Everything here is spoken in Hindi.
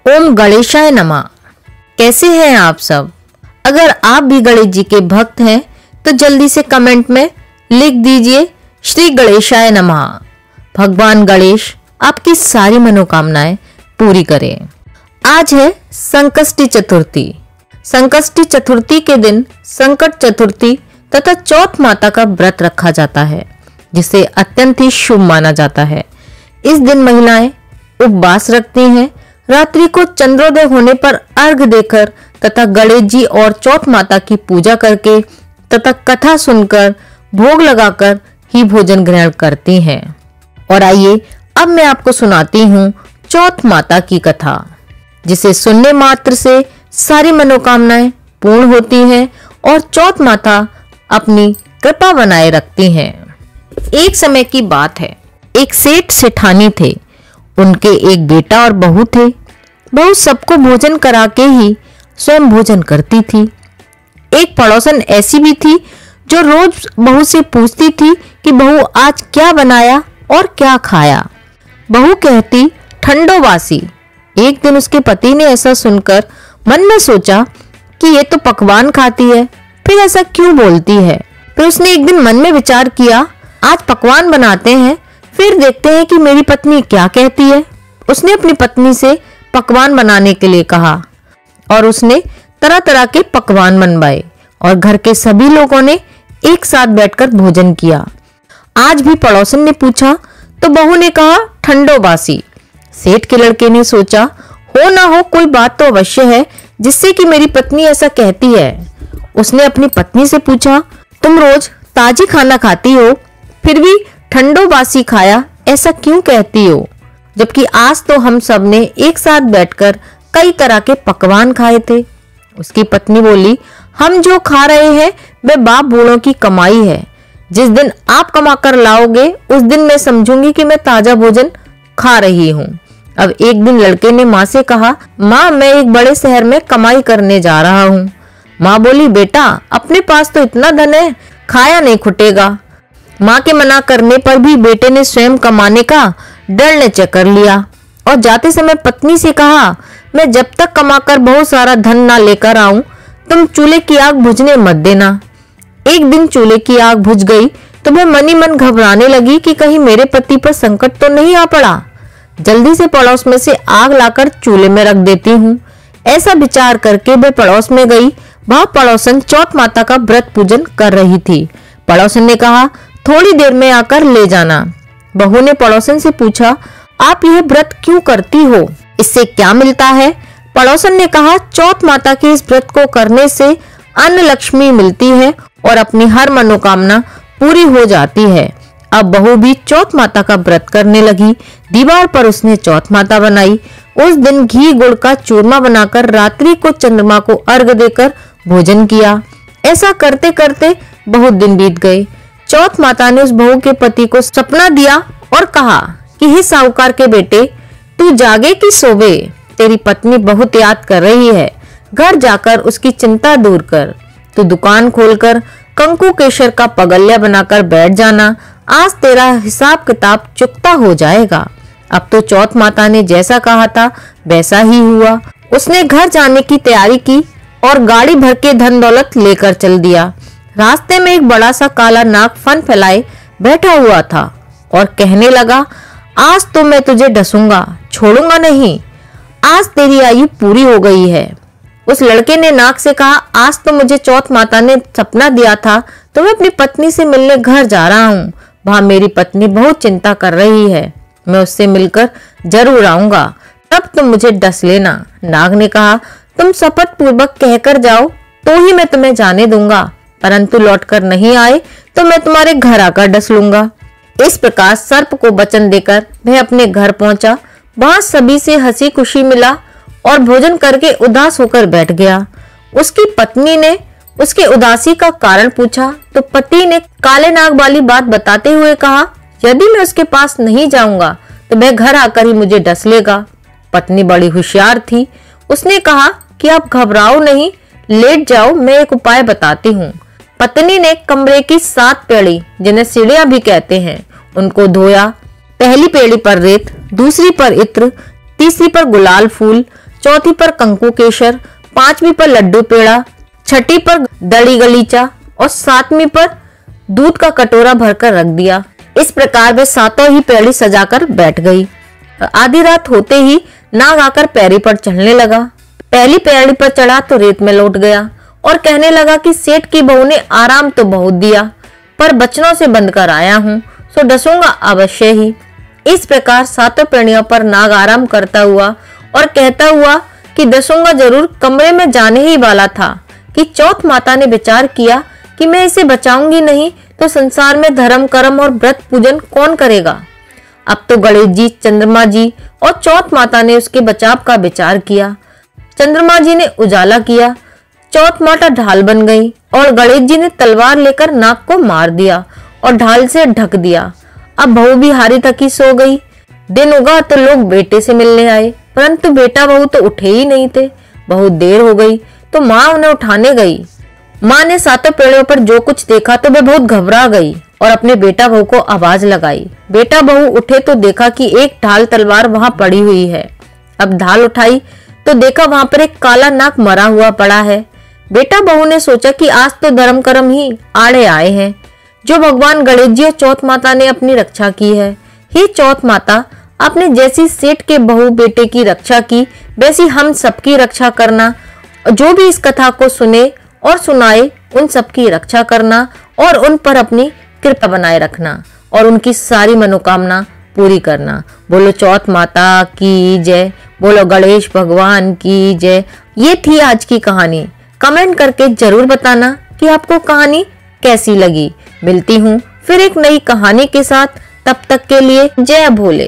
ओम गणेशाय नमः। कैसे हैं आप सब? अगर आप भी गणेश जी के भक्त हैं तो जल्दी से कमेंट में लिख दीजिए श्री गणेशाय नमः। भगवान गणेश आपकी सारी मनोकामनाएं पूरी करें। आज है संकष्टी चतुर्थी। संकष्टी चतुर्थी के दिन संकट चतुर्थी तथा चौथ माता का व्रत रखा जाता है, जिसे अत्यंत ही शुभ माना जाता है। इस दिन महिलाएं उपवास रखती हैं, रात्रि को चंद्रोदय होने पर अर्घ देकर तथा गणेश जी और चौथ माता की पूजा करके तथा कथा सुनकर भोग लगाकर ही भोजन ग्रहण करती हैं। और आइए अब मैं आपको सुनाती हूँ चौथ माता की कथा, जिसे सुनने मात्र से सारी मनोकामनाएं पूर्ण होती हैं और चौथ माता अपनी कृपा बनाए रखती हैं। एक समय की बात है, एक सेठ सेठानी थे। उनके एक बेटा और बहू थे। बहू सबको भोजन करा के ही स्वयं भोजन करती थी। एक पड़ोसन ऐसी भी थी जो रोज बहू से पूछती थी कि बहू आज क्या बनाया और क्या खाया। बहू कहती ठंडो बासी। एक दिन उसके पति ने ऐसा सुनकर मन में सोचा कि ये तो पकवान खाती है, फिर ऐसा क्यों बोलती है। फिर उसने एक दिन मन में विचार किया, आज पकवान बनाते हैं, फिर देखते हैं कि मेरी पत्नी क्या कहती है। उसने अपनी पत्नी से पकवान बनाने के लिए कहा और उसने तरह तरह के पकवान बनवाए और घर के सभी लोगों ने एक साथ बैठकर भोजन किया। आज भी पड़ोसन ने पूछा तो बहू ने कहा ठंडो बासी। सेठ के लड़के ने सोचा हो ना हो कोई बात तो अवश्य है जिससे कि मेरी पत्नी ऐसा कहती है। उसने अपनी पत्नी से पूछा तुम रोज ताजी खाना खाती हो, फिर भी ठंडो बासी खाया ऐसा क्यों कहती हो, जबकि आज तो हम सब ने एक साथ बैठकर कई तरह के पकवान खाए थे। उसकी पत्नी बोली हम जो खा रहे हैं वह बाप बूढ़ों की कमाई है। जिस दिन आप कमा कर लाओगे उस दिन मैं समझूंगी कि मैं ताजा भोजन खा रही हूँ। अब एक दिन लड़के ने माँ से कहा माँ मैं एक बड़े शहर में कमाई करने जा रहा हूँ। माँ बोली बेटा अपने पास तो इतना धन है, खाया नहीं खुटेगा। माँ के मना करने पर भी बेटे ने स्वयं कमाने का डर ने चकर लिया और जाते समय पत्नी से कहा मैं जब तक कमाकर बहुत सारा धन ना लेकर आऊं तुम चूल्हे की आग बुझने मत देना। एक दिन चूल्हे की आग बुझ गई तो मैं मन ही मन घबराने लगी कि कहीं मेरे पति पर संकट तो नहीं आ पड़ा। जल्दी से पड़ोस में से आग लाकर चूल्हे में रख देती हूँ। ऐसा विचार करके मैं पड़ोस में गई। वह पड़ोसन चौथ माता का व्रत पूजन कर रही थी। पड़ोसन ने कहा थोड़ी देर में आकर ले जाना। बहू ने पड़ोसन से पूछा आप यह व्रत क्यों करती हो, इससे क्या मिलता है? पड़ोसन ने कहा चौथ माता के इस व्रत को करने से अन्न लक्ष्मी मिलती है और अपनी हर मनोकामना पूरी हो जाती है। अब बहू भी चौथ माता का व्रत करने लगी। दीवार पर उसने चौथ माता बनाई। उस दिन घी गुड़ का चूरमा बनाकर रात्रि को चंद्रमा को अर्घ देकर भोजन किया। ऐसा करते करते बहुत दिन बीत गए। चौथ माता ने उस बहू के पति को सपना दिया और कहा कि हे साहूकार के बेटे तू जागे कि सोवे, तेरी पत्नी बहुत याद कर रही है। घर जाकर उसकी चिंता दूर कर। तू दुकान खोलकर कंकु केशर का पगल्या बनाकर बैठ जाना। आज तेरा हिसाब किताब चुकता हो जाएगा। अब तो चौथ माता ने जैसा कहा था वैसा ही हुआ। उसने घर जाने की तैयारी की और गाड़ी भर के धन दौलत लेकर चल दिया। रास्ते में एक बड़ा सा काला नाग फन फैलाए बैठा हुआ था और कहने लगा आज तो मैं तुझे डसूंगा, छोड़ूंगा नहीं। आज तेरी आयु पूरी हो गई है। उस लड़के ने नाग से कहा आज तो मुझे चौथ माता ने सपना दिया था तो मैं अपनी पत्नी से मिलने घर जा रहा हूँ। वहां मेरी पत्नी बहुत चिंता कर रही है, मैं उससे मिलकर जरूर आऊंगा, तब तुम मुझे डस लेना। नाग ने कहा तुम शपथ पूर्वक कहकर जाओ तो ही मैं तुम्हें जाने दूंगा, परंतु लौटकर नहीं आए तो मैं तुम्हारे घर आकर डस लूंगा। इस प्रकार सर्प को वचन देकर वह अपने घर पहुंचा। वहां सभी से हंसी खुशी मिला और भोजन करके उदास होकर बैठ गया। उसकी पत्नी ने उसके उदासी का कारण पूछा तो पति ने काले नाग वाली बात बताते हुए कहा यदि मैं उसके पास नहीं जाऊंगा तो वह घर आकर ही मुझे डस लेगा। पत्नी बड़ी होशियार थी। उसने कहा कि आप घबराओ नहीं, लेट जाओ, मैं एक उपाय बताती हूँ। पत्नी ने कमरे की 7 पेड़ी, जिन्हें सीढ़ियां भी कहते हैं, उनको धोया। पहली पेड़ी पर रेत, दूसरी पर इत्र, तीसरी पर गुलाल फूल, चौथी पर कंकु केसर, पांचवी पर लड्डू पेड़ा, छठी पर दड़ी गलीचा और सातवीं पर दूध का कटोरा भरकर रख दिया। इस प्रकार वे सातों ही पेड़ी सजाकर बैठ गई। आधी रात होते ही नाग आकर पैरी पर चढ़ने लगा। पहली पैड़ी पर चढ़ा तो रेत में लौट गया और कहने लगा कि सेठ की बहू ने आराम तो बहुत दिया, पर बचनों से बंद कर आया हूँ, सो डसूंगा अवश्य ही। इस प्रकार सातों पेड़ियों पर नाग आराम करता हुआ और कहता हुआ कि डसूंगा जरूर कमरे में जाने ही वाला था कि चौथ माता ने विचार किया कि मैं इसे बचाऊंगी नहीं तो संसार में धर्म कर्म और व्रत पूजन कौन करेगा। अब तो गणेश जी, चंद्रमा जी और चौथ माता ने उसके बचाव का विचार किया। चंद्रमा जी ने उजाला किया, चौथ माता ढाल बन गई और गणेश जी ने तलवार लेकर नाग को मार दिया और ढाल से ढक दिया। अब बहू भी हारी थकी सो गई। दिन उगा तो लोग बेटे से मिलने आए, परंतु बेटा बहू तो उठे ही नहीं थे। बहुत देर हो गई तो माँ उन्हें उठाने गई। माँ ने सातों पेड़ों पर जो कुछ देखा तो वे बहुत घबरा गई और अपने बेटा बहू को आवाज लगाई। बेटा बहू उठे तो देखा कि एक ढाल तलवार वहां पड़ी हुई है। अब ढाल उठाई तो देखा वहां पर एक काला नाग मरा हुआ पड़ा है। बेटा बहू ने सोचा कि आज तो धर्म कर्म ही आड़े आए हैं, जो भगवान गणेश जी और चौथ माता ने अपनी रक्षा की है। हे चौथ माता, आपने जैसी सेठ के बहू बेटे की रक्षा की, वैसी हम सबकी रक्षा करना। जो भी इस कथा को सुने और सुनाए उन सबकी रक्षा करना और उन पर अपनी कृपा बनाए रखना और उनकी सारी मनोकामना पूरी करना। बोलो चौथ माता की जय, बोलो गणेश भगवान की जय। ये थी आज की कहानी। कमेंट करके जरूर बताना कि आपको कहानी कैसी लगी। मिलती हूँ फिर एक नई कहानी के साथ, तब तक के लिए जय भोले।